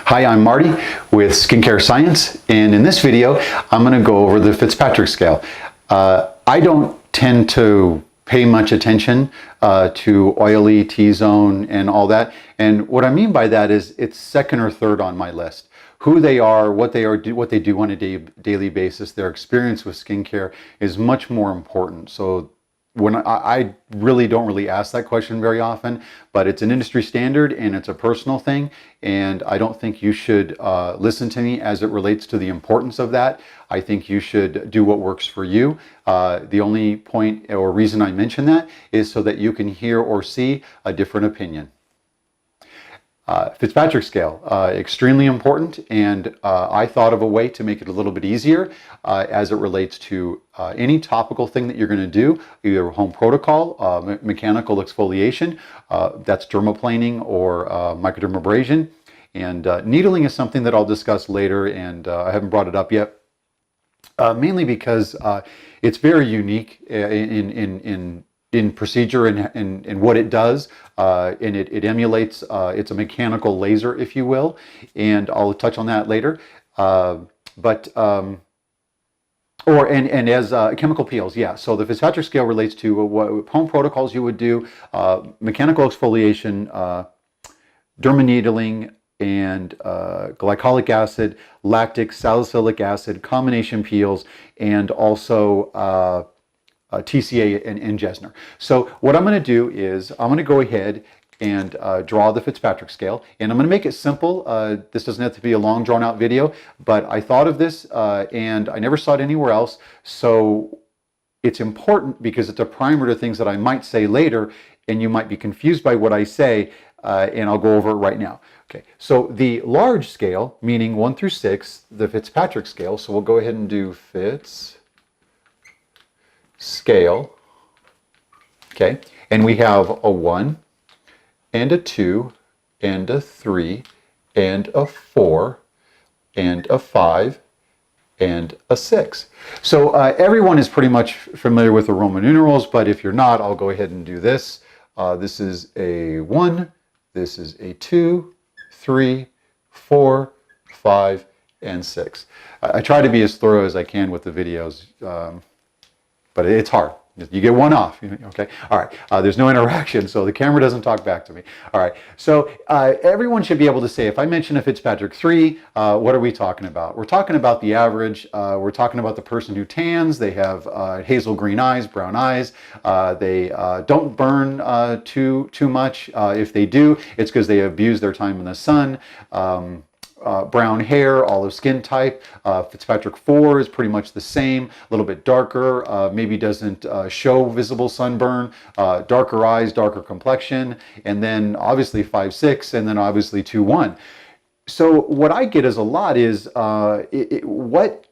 Hi, I'm Marty with Skincare Science, and in this video I'm going to go over the Fitzpatrick Scale. I don't tend to pay much attention to oily, T-zone, and all that, and what I mean by that is it's second or third on my list. Who they are, what they do on a daily basis, their experience with skincare is much more important. So when I really don't ask that question very often, but it's an industry standard and it's a personal thing, and I don't think you should listen to me as it relates to the importance of that. I think you should do what works for you. The only point or reason I mention that is so that you can hear or see a different opinion. Fitzpatrick Scale, extremely important, and I thought of a way to make it a little bit easier as it relates to any topical thing that you're going to do, either home protocol, mechanical exfoliation, that's dermaplaning or microdermabrasion, and needling is something that I'll discuss later, and I haven't brought it up yet, mainly because it's very unique in procedure and what it does, and it emulates, it's a mechanical laser, if you will, and I'll touch on that later. As chemical peels, yeah. So the Fitzpatrick Scale relates to what home protocols you would do, mechanical exfoliation, dermaneedling, and glycolic acid, lactic, salicylic acid, combination peels, and also TCA and Gesner. So what I'm going to do is I'm going to go ahead and draw the Fitzpatrick Scale, and I'm going to make it simple. This doesn't have to be a long drawn out video, but I thought of this and I never saw it anywhere else, so it's important because it's a primer to things that I might say later and you might be confused by what I say, and I'll go over it right now. Okay, so the large scale, meaning 1 through 6, the Fitzpatrick Scale, so we'll go ahead and do Fitz Scale, okay, and we have a 1 and a 2 and a 3 and a 4 and a 5 and a 6. So everyone is pretty much familiar with the Roman numerals, but if you're not, I'll go ahead and do this. This is a 1, this is a 2, 3, 4, 5, and 6. I try to be as thorough as I can with the videos, but it's hard. You get one off, okay? All right, there's no interaction, so the camera doesn't talk back to me. All right, so everyone should be able to say, if I mention a Fitzpatrick 3, what are we talking about? We're talking about the average. We're talking about the person who tans. They have hazel green eyes, brown eyes. They don't burn too much. If they do, it's because they abuse their time in the sun. Brown hair, olive skin type. Fitzpatrick 4 is pretty much the same, a little bit darker, maybe doesn't show visible sunburn, darker eyes, darker complexion, and then obviously 5, 6, and then obviously 2, 1. So what I get is a lot is, what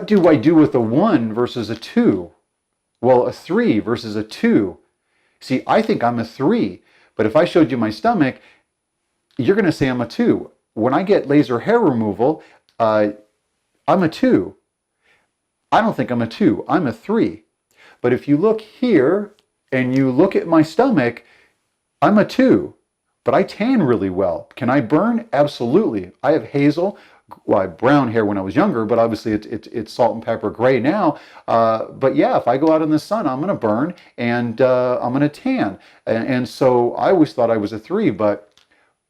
do I do with a 1 versus a 2? Well, a 3 versus a 2. See, I think I'm a 3, but if I showed you my stomach, you're going to say I'm a 2. When I get laser hair removal, I'm a 2. I don't think I'm a 2. I'm a 3. But if you look here and you look at my stomach, I'm a 2. But I tan really well. Can I burn? Absolutely. I have hazel, brown hair when I was younger, but obviously it's salt and pepper gray now. But yeah, if I go out in the sun, I'm going to burn and I'm going to tan. And so I always thought I was a 3, but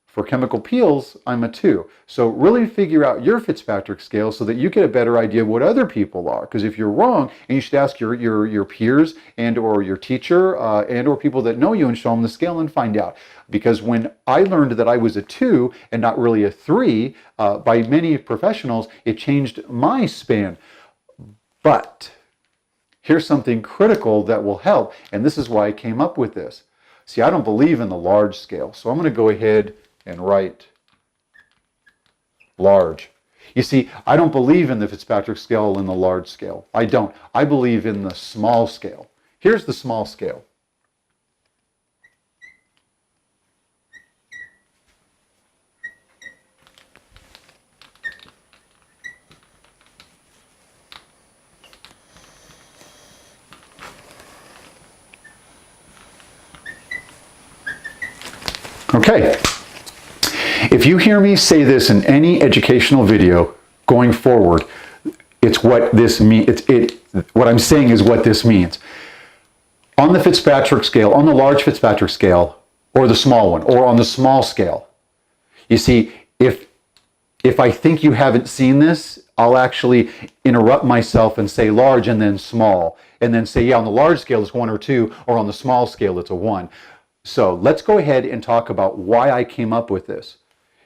for chemical peels, I'm a 2. So really figure out your Fitzpatrick Scale so that you get a better idea of what other people are. Because if you're wrong, and you should ask your peers and or your teacher and or people that know you and show them the scale and find out. Because when I learned that I was a 2 and not really a 3 by many professionals, it changed my span. But here's something critical that will help, and this is why I came up with this. See, I don't believe in the large scale, so I'm going to go ahead and write large. You see, I don't believe in the Fitzpatrick Scale in the large scale. I don't. I believe in the small scale. Here's the small scale. Okay. If you hear me say this in any educational video going forward, it's what this means. What I'm saying is what this means. On the Fitzpatrick scale, on the large Fitzpatrick scale, or the small one, or on the small scale, you see, if I think you haven't seen this, I'll actually interrupt myself and say large and then small, and then say, yeah, on the large scale it's 1 or 2, or on the small scale it's a 1. So let's go ahead and talk about why I came up with this.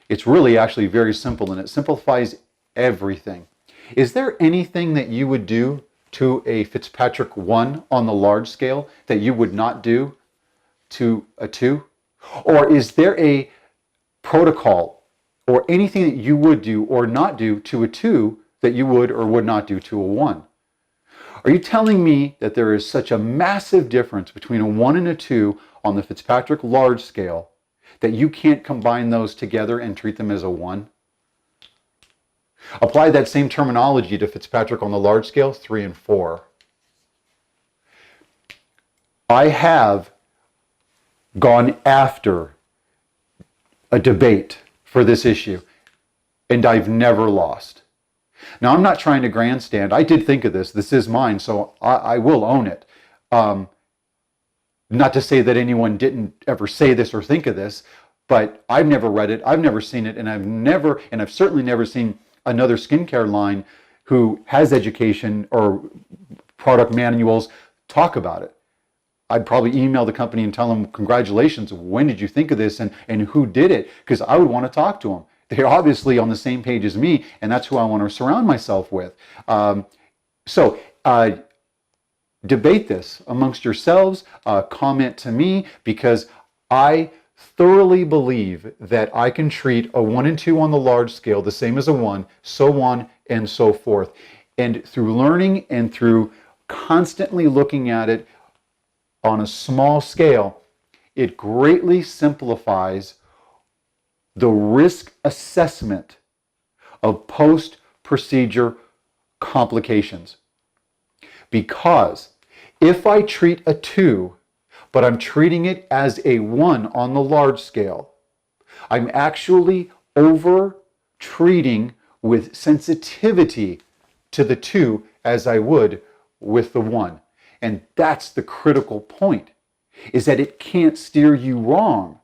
It's really actually very simple, and it simplifies everything. Is there anything that you would do to a Fitzpatrick 1 on the large scale that you would not do to a 2? Or is there a protocol or anything that you would do or not do to a 2 that you would or would not do to a 1? Are you telling me that there is such a massive difference between a 1 and a 2 on the Fitzpatrick large scale that you can't combine those together and treat them as a 1? Apply that same terminology to Fitzpatrick on the large scale, 3 and 4. I have gone after a debate for this issue, and I've never lost. Now, I'm not trying to grandstand. I did think of this. This is mine, so I will own it. Not to say that anyone didn't ever say this or think of this, but I've never read it, I've never seen it, and I've certainly never seen another skincare line who has education or product manuals talk about it. I'd probably email the company and tell them, congratulations, when did you think of this and who did it? Because I would want to talk to them. They're obviously on the same page as me, and that's who I want to surround myself with. Debate this amongst yourselves, comment to me, because I thoroughly believe that I can treat a 1 and 2 on the large scale the same as a 1, so on and so forth. And through learning and through constantly looking at it on a small scale, it greatly simplifies the risk assessment of post-procedure complications. Because if I treat a 2, but I'm treating it as a 1 on the large scale, I'm actually over-treating with sensitivity to the 2 as I would with the 1. And that's the critical point, is that it can't steer you wrong.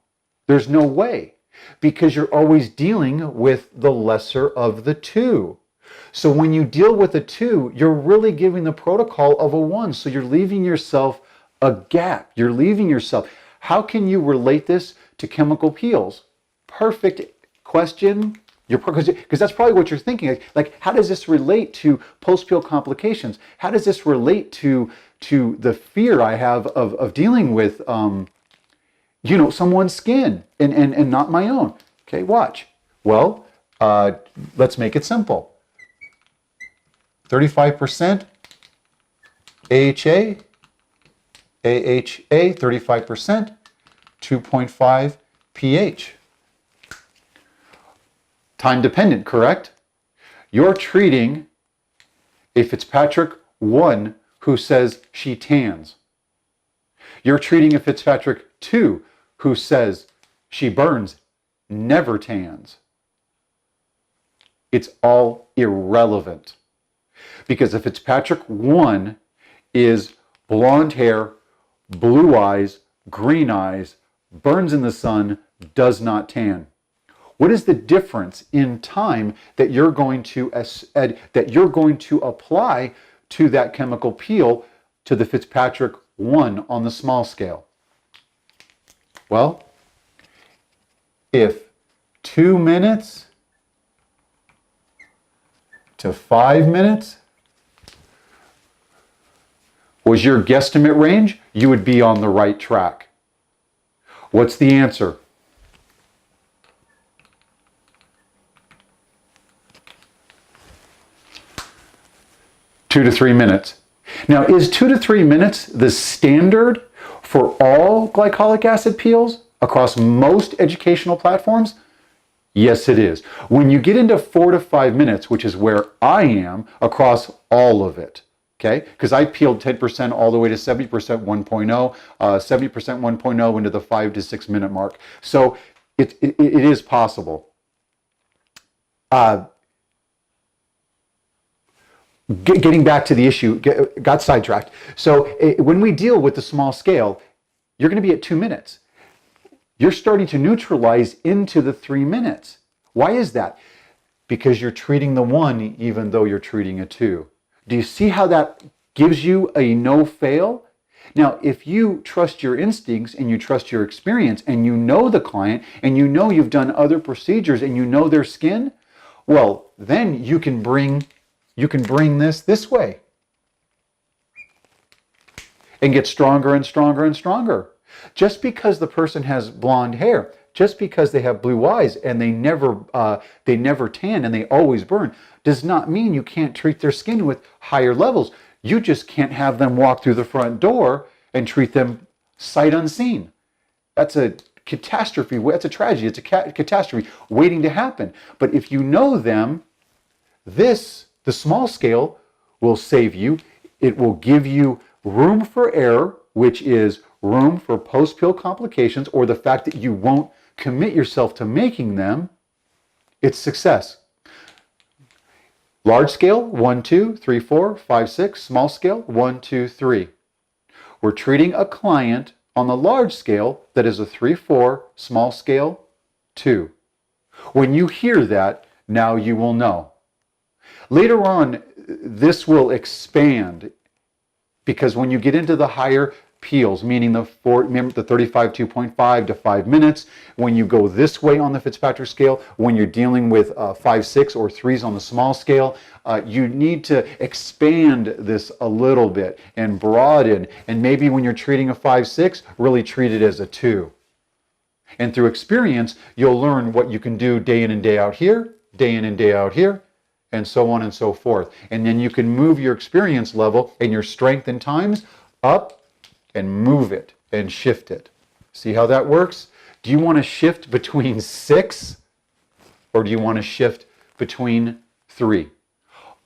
There's no way, because you're always dealing with the lesser of the 2. So when you deal with a 2, you're really giving the protocol of a 1. So you're leaving yourself a gap. You're leaving yourself. How can you relate this to chemical peels? Perfect question. Because that's probably what you're thinking. Like, how does this relate to post-peel complications? How does this relate to the fear I have of dealing with, someone's skin and not my own? Okay, watch. Well, let's make it simple. 35% AHA, 35%, 2.5 pH. Time dependent, correct? You're treating a Fitzpatrick 1 who says she tans. You're treating a Fitzpatrick 2 who says she burns, never tans. It's all irrelevant. Because a Fitzpatrick 1 is blonde hair, blue eyes, green eyes, burns in the sun, does not tan. What is the difference in time that you're going to apply to that chemical peel to the Fitzpatrick 1 on the small scale? Well, if 2 minutes to 5 minutes was your guesstimate range, you would be on the right track. What's the answer? Two to 3 minutes. Now, is 2 to 3 minutes the standard for all glycolic acid peels across most educational platforms? Yes, it is. When you get into 4 to 5 minutes, which is where I am across all of it, okay? Because I peeled 10% all the way to 70% 1.0, 70% 1.0 into the 5 to 6 minute mark. So it is possible. uh, getting back to the issue, got sidetracked. So when we deal with the small scale, you're going to be at 2 minutes. You're starting to neutralize into the 3 minutes. Why is that? Because you're treating the 1 even though you're treating a 2. Do you see how that gives you a no fail? Now, if you trust your instincts and you trust your experience and you know the client and you know you've done other procedures and you know their skin, well, then you can bring this way and get stronger and stronger and stronger. Just because the person has blonde hair, just because they have blue eyes and they never tan and they always burn, does not mean you can't treat their skin with higher levels. You just can't have them walk through the front door and treat them sight unseen. That's a catastrophe. That's a tragedy. It's a catastrophe waiting to happen. But if you know them, the small scale will save you. It will give you room for error, which is room for post-pill complications, or the fact that you won't commit yourself to making them. It's success. Large scale, 1, 2, 3, 4, 5, 6. Small scale, 1, 2, 3. We're treating a client on the large scale that is a 3, 4, small scale, 2. When you hear that, now you will know. Later on, this will expand, because when you get into the higher peels, meaning the 35 2.5 to 5 minutes, when you go this way on the Fitzpatrick scale, when you're dealing with 5, 6 or 3s on the small scale, you need to expand this a little bit and broaden, and maybe when you're treating a 5, 6, really treat it as a 2. And through experience, you'll learn what you can do day in and day out here, day in and day out here, and so on and so forth. And then you can move your experience level and your strength and times up and move it and shift it. See how that works? Do you want to shift between 6 or do you want to shift between 3?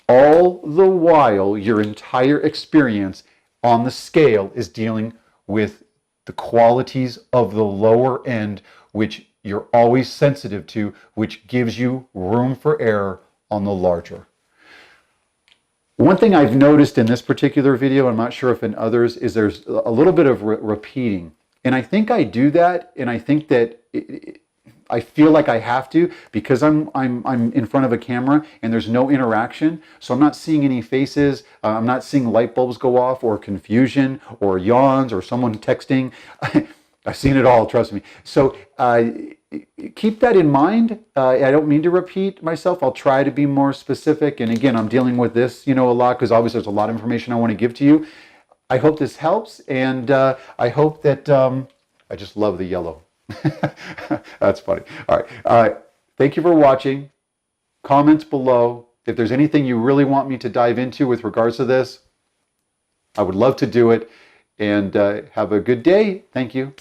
All the while, your entire experience on the scale is dealing with the qualities of the lower end, which you're always sensitive to, which gives you room for error on the larger. One thing I've noticed in this particular video, I'm not sure if in others, is there's a little bit of repeating. And I think I do that, and I think that I feel like I have to, because I'm in front of a camera and there's no interaction. So I'm not seeing any faces. I'm not seeing light bulbs go off or confusion or yawns or someone texting. I've seen it all, trust me. So keep that in mind. I don't mean to repeat myself. I'll try to be more specific. And again, I'm dealing with this, a lot, because obviously there's a lot of information I want to give to you. I hope this helps, and I hope that I just love the yellow. That's funny. All right. Thank you for watching. Comments below. If there's anything you really want me to dive into with regards to this, I would love to do it. And have a good day. Thank you.